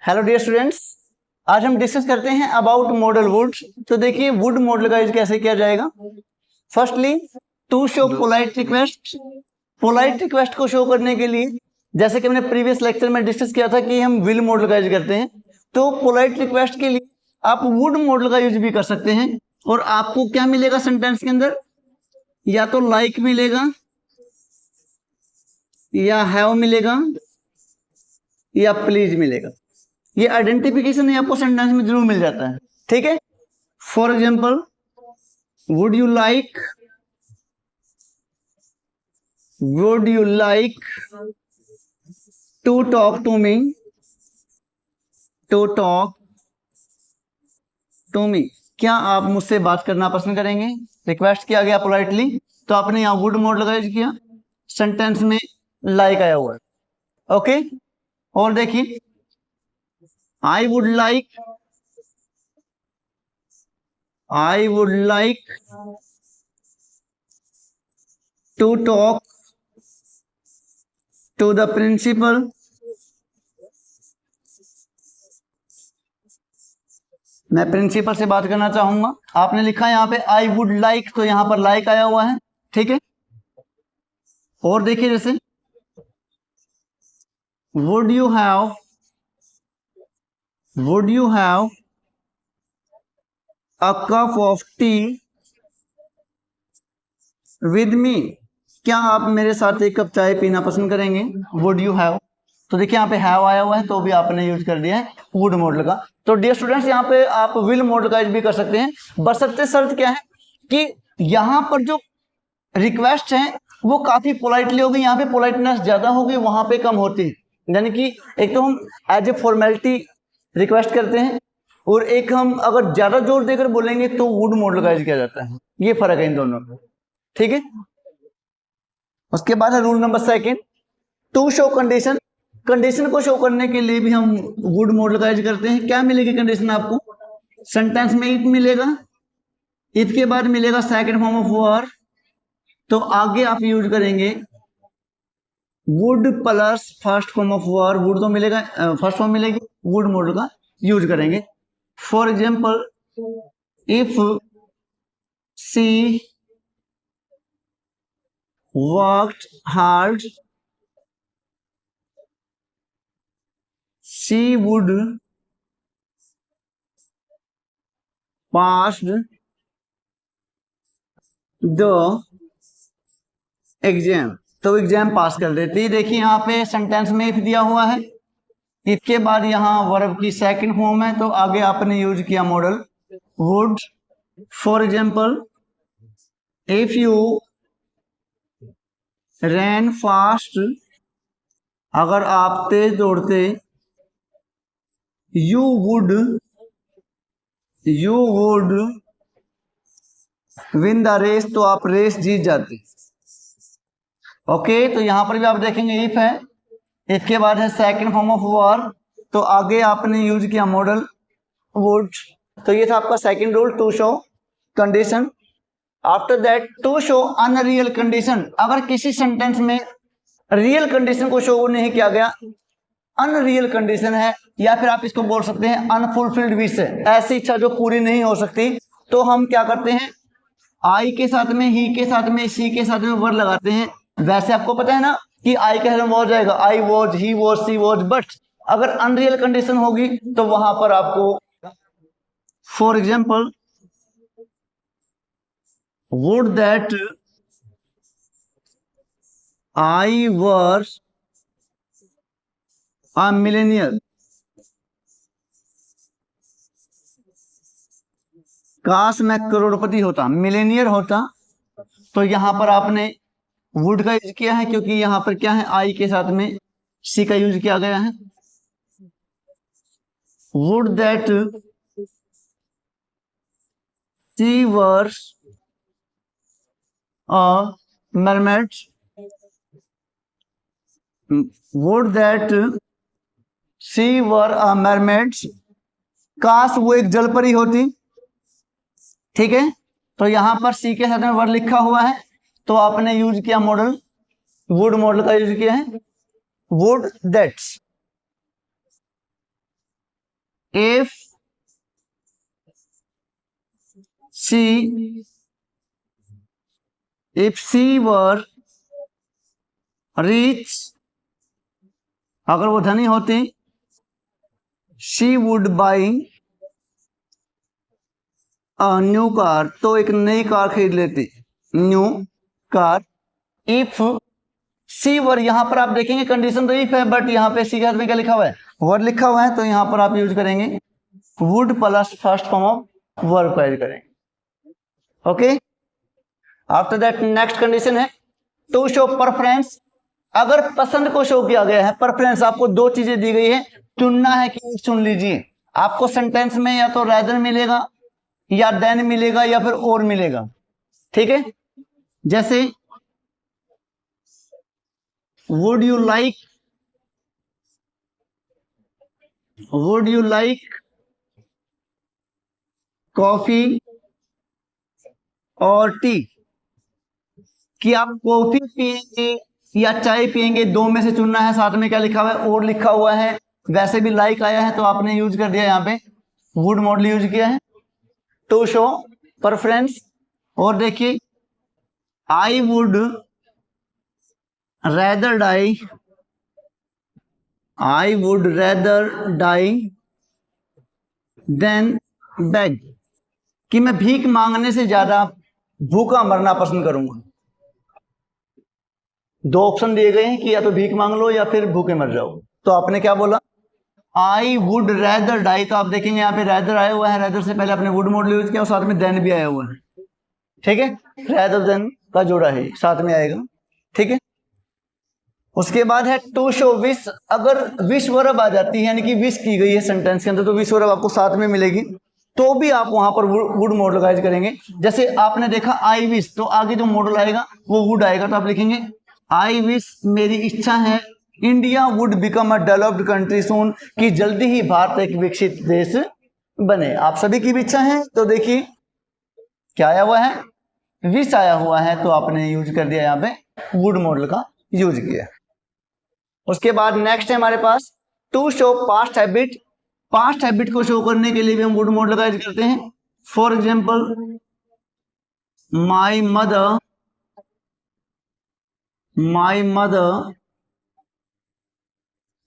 Hello dear students, आज हम discuss करते हैं अबाउट मॉडल वुड। तो देखिए वुड मॉडल का यूज कैसे किया जाएगा। Firstly to show polite request. Polite request को शो करने के लिए जैसे कि हमने प्रीवियस लेक्चर में डिस्कस किया था कि हम विल मॉडल का यूज करते हैं, तो पोलाइट रिक्वेस्ट के लिए आप वुड मॉडल का यूज भी कर सकते हैं। और आपको क्या मिलेगा सेंटेंस के अंदर, या तो लाइक मिलेगा, या हैव मिलेगा, या प्लीज मिलेगा। ये आइडेंटिफिकेशन आपको सेंटेंस में जरूर मिल जाता है, ठीक है। For example, would you like to talk to me, क्या आप मुझसे बात करना पसंद करेंगे। रिक्वेस्ट किया गया पोलाइटली, तो आपने यहाँ वुड मोड लगा किया, सेंटेंस में लाइक आया हुआ है। ओके, और देखिए I would like to talk to the principal मैं प्रिंसिपल से बात करना चाहूंगा। आपने लिखा यहाँ पे I would like, तो यहाँ पर लाइक आया हुआ है, ठीक है। और देखिए जैसे would you have a cup of tea with me, क्या आप मेरे साथ एक कप चाय पीना पसंद करेंगे। would you have, तो देखिए यहाँ पे हैव आया हुआ है, तो भी आपने यूज कर दिया है वुड मॉडल का। तो डियर स्टूडेंट्स, यहाँ पे आप विल मॉडल का यूज भी कर सकते हैं, बशर्ते शर्त क्या है कि यहाँ पर जो रिक्वेस्ट है वो काफी पोलाइटली होगी, यहाँ पे पोलाइटनेस ज्यादा होगी, वहां पे कम होती है। यानी कि एक तो हम एज ए फॉर्मेलिटी रिक्वेस्ट करते हैं, और एक हम अगर ज्यादा जोर देकर बोलेंगे तो वुड मॉडल का यूज किया जाता है। ये फर्क है इन दोनों में, ठीक है। उसके बाद है rule number second, to show condition. Condition को शो करने के लिए भी हम वुड मॉडल का यूज करते हैं। क्या मिलेगी कंडीशन आपको, सेंटेंस में इफ मिलेगा, इफ के बाद मिलेगा सेकंड फॉर्म ऑफ वर्ब, तो आगे आप यूज करेंगे would plus first form of verb. Would तो मिलेगा, फर्स्ट फॉर्म मिलेगी, वुड मॉडल का यूज करेंगे। For example, if she worked hard, she would passed the exam, तो एग्जाम पास कर देती। देखिए यहाँ पे सेंटेंस में इफ दिया हुआ है, इफ के बाद यहाँ वर्ब की सेकंड फॉर्म है, तो आगे आपने यूज किया modal would. For example, if you ran fast, अगर आप तेज दौड़ते, you would win the race, तो आप रेस जीत जाते। ओके, तो यहां पर भी आप देखेंगे इफ है, इफ के बाद है सेकंड फॉर्म ऑफ वर्ब, तो आगे आपने यूज किया मॉडल वुड। तो ये था आपका second rule, to show condition. After that, to show unreal condition. अगर किसी सेंटेंस में रियल कंडीशन को शो नहीं किया गया, अनरियल कंडीशन है, या फिर आप इसको बोल सकते हैं अनफुलफिल्ड विश है, ऐसी इच्छा जो पूरी नहीं हो सकती, तो हम क्या करते हैं, आई के साथ में, ही के साथ में, सी के साथ में वर्ड लगाते हैं। वैसे आपको पता है ना कि आई के साथ में हो जाएगा I was, he was, she was, but अगर अनरियल कंडीशन होगी तो वहां पर आपको, for example, would that I was a millionaire, काश मैं करोड़पति होता, मिलेनियर होता। तो यहां पर आपने वुड का यूज किया है, क्योंकि यहां पर क्या है, आई के साथ में सी का यूज किया गया है। Would that she were a mermaid, would that she were a mermaid, काश वो एक जलपरी होती, ठीक है। तो यहां पर सी के साथ में वर्ड लिखा हुआ है, तो आपने यूज किया मॉडल वुड मॉडल का यूज किया है, would that's. If she were rich, अगर वो धनी होती, she would buy new car, तो एक नई कार खरीद लेती, न्यू कार। इफ सी वर, यहां पर आप देखेंगे कंडीशन तो इफ है, बट यहाँ पे सी के साथ में क्या लिखा हुआ है, वर लिखा हुआ है, तो यहां पर आप यूज करेंगे would plus first form of verb को यूज करेंगे। Okay, after that next condition है टू शो प्रेफरेंस। अगर पसंद को शो किया गया है, प्रेफरेंस, आपको दो चीजें दी गई है, चुनना है कि चुन लीजिए। आपको सेंटेंस में या तो रादर मिलेगा, या देन मिलेगा, या फिर और मिलेगा। ठीक है, जैसे वुड यू लाइक कॉफी और टी, कि आप कॉफी पिएंगे या चाय पिएंगे, दो में से चुनना है। साथ में क्या लिखा हुआ है, और लिखा हुआ है। वैसे भी लाइक आया है तो आपने यूज कर दिया, यहाँ पे वुड मॉडल यूज किया है टू शो प्रेफरेंस। और देखिए I would rather die than beg, कि मैं भीख मांगने से ज्यादा भूखा मरना पसंद करूंगा। दो ऑप्शन दिए गए हैं कि या तो भीख मांग लो या फिर भूखे मर जाओ, तो आपने क्या बोला, आई वुड रेदर डाई। तो आप देखेंगे यहाँ पे रेदर आया हुआ है, रेदर से पहले आपने वुड मॉडल यूज किया और साथ में देन भी आया हुआ है। ठीक है, रेदर देन का जोड़ा है, साथ में आएगा। ठीक है, उसके बाद है टू शो विश। अगर विश वर्ब आ जाती है, यानी कि विश की गई है सेंटेंस के अंदर, तो विश वर्ब आपको साथ में मिलेगी, तो भी आप वहां पर वुड मॉडल का यूज करेंगे। जैसे आपने देखा आई विश, तो आगे जो मॉडल आएगा वो वुड आएगा, तो आप लिखेंगे आई विश, मेरी इच्छा है, India would become a developed country soon, कि जल्दी ही भारत एक विकसित देश बने। आप सभी की भी इच्छा है, तो देखिए क्या आया हुआ है, विश आया हुआ है, तो आपने यूज कर दिया, यहाँ पे वुड मॉडल का यूज किया। उसके बाद नेक्स्ट है हमारे पास to show past habit. Past habit को शो करने के लिए भी हम वुड मॉडल का यूज करते हैं। For example my mother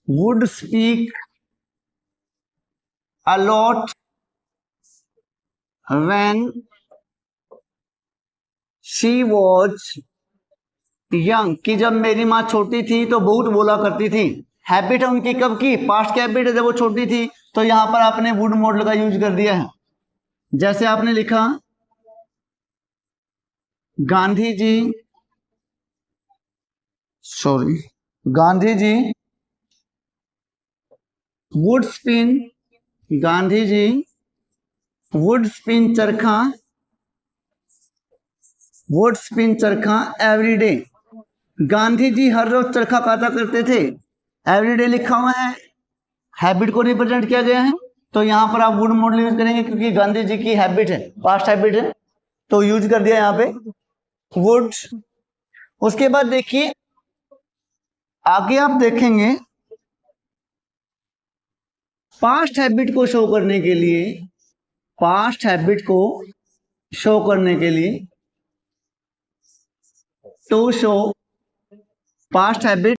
would speak a lot when she was young, कि जब मेरी माँ छोटी थी तो बहुत बोला करती थी। हैबिट है उनकी कब की, पास्ट की हैबिट है, जब वो छोटी थी। तो यहां पर आपने वुड मॉडल का यूज कर दिया है। जैसे आपने लिखा गांधी जी वुड स्पिन चरखा एवरी डे। गांधी जी हर रोज चरखा काटा करते थे। एवरीडे लिखा हुआ है, हैबिट को रिप्रेजेंट किया गया है, तो यहां पर आप वुड मॉडल यूज करेंगे, क्योंकि गांधी जी की हैबिट है, पास्ट हैबिट है, तो यूज कर दिया यहां पे वुड। उसके बाद देखिए आगे आप देखेंगे पास्ट हैबिट को शो करने के लिए टू शो पास्ट हैबिट